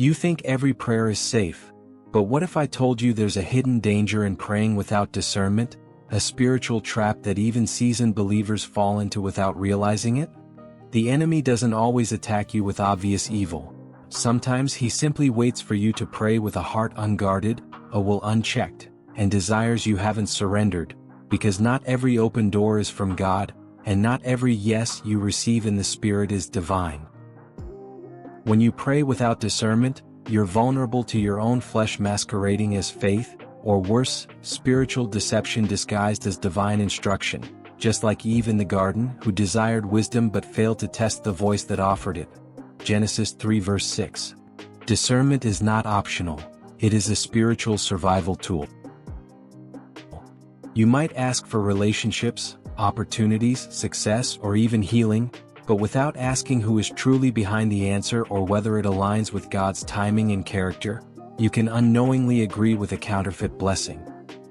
You think every prayer is safe, but what if I told you there's a hidden danger in praying without discernment, a spiritual trap that even seasoned believers fall into without realizing it? The enemy doesn't always attack you with obvious evil. Sometimes he simply waits for you to pray with a heart unguarded, a will unchecked, and desires you haven't surrendered, because not every open door is from God, and not every yes you receive in the Spirit is divine. When you pray without discernment, you're vulnerable to your own flesh masquerading as faith, or worse, spiritual deception disguised as divine instruction, just like Eve in the garden, who desired wisdom but failed to test the voice that offered it. Genesis 3 verse 6. Discernment is not optional, it is a spiritual survival tool. You might ask for relationships, opportunities, success, or even healing, but without asking who is truly behind the answer or whether it aligns with God's timing and character, you can unknowingly agree with a counterfeit blessing.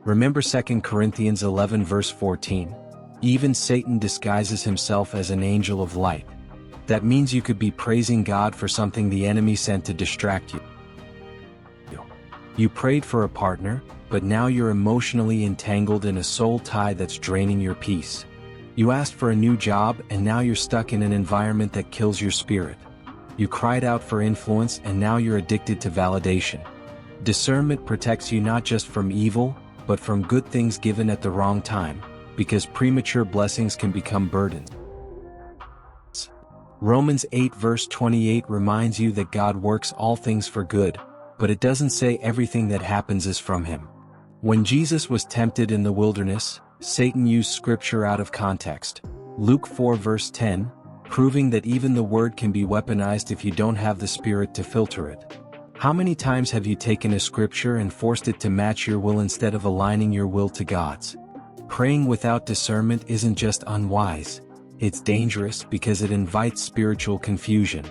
Remember 2 Corinthians 11 verse 14. Even Satan disguises himself as an angel of light. That means you could be praising God for something the enemy sent to distract you. You prayed for a partner, but now you're emotionally entangled in a soul tie that's draining your peace. You asked for a new job and now you're stuck in an environment that kills your spirit. You cried out for influence and now you're addicted to validation. Discernment protects you not just from evil, but from good things given at the wrong time, because premature blessings can become burdens. Romans 8 verse 28 reminds you that God works all things for good, but it doesn't say everything that happens is from Him. When Jesus was tempted in the wilderness, Satan used scripture out of context. Luke 4 verse 10, proving that even the word can be weaponized if you don't have the Spirit to filter it. How many times have you taken a scripture and forced it to match your will instead of aligning your will to God's? Praying without discernment isn't just unwise, it's dangerous because it invites spiritual confusion.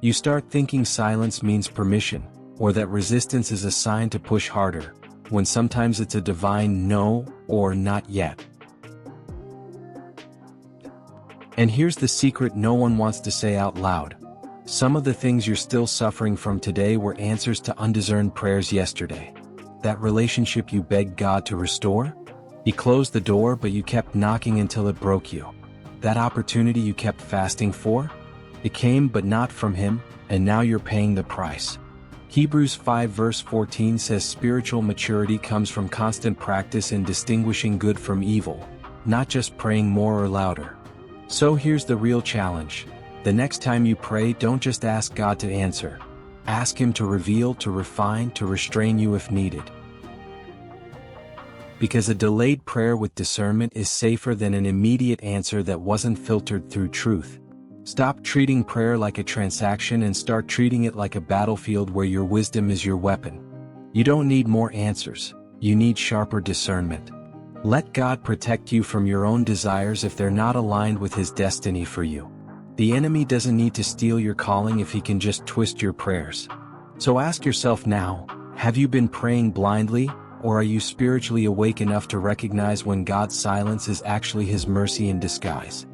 You start thinking silence means permission, or that resistance is a sign to push harder, when sometimes it's a divine no or not yet. And here's the secret no one wants to say out loud. Some of the things you're still suffering from today were answers to undiscerned prayers yesterday. That relationship you begged God to restore? He closed the door but you kept knocking until it broke you. That opportunity you kept fasting for? It came but not from Him, and now you're paying the price. Hebrews 5 verse 14 says spiritual maturity comes from constant practice in distinguishing good from evil, not just praying more or louder. So here's the real challenge. The next time you pray, don't just ask God to answer. Ask Him to reveal, to refine, to restrain you if needed. Because a delayed prayer with discernment is safer than an immediate answer that wasn't filtered through truth. Stop treating prayer like a transaction and start treating it like a battlefield where your wisdom is your weapon. You don't need more answers, you need sharper discernment. Let God protect you from your own desires if they're not aligned with His destiny for you. The enemy doesn't need to steal your calling if he can just twist your prayers. So ask yourself now, have you been praying blindly, or are you spiritually awake enough to recognize when God's silence is actually His mercy in disguise?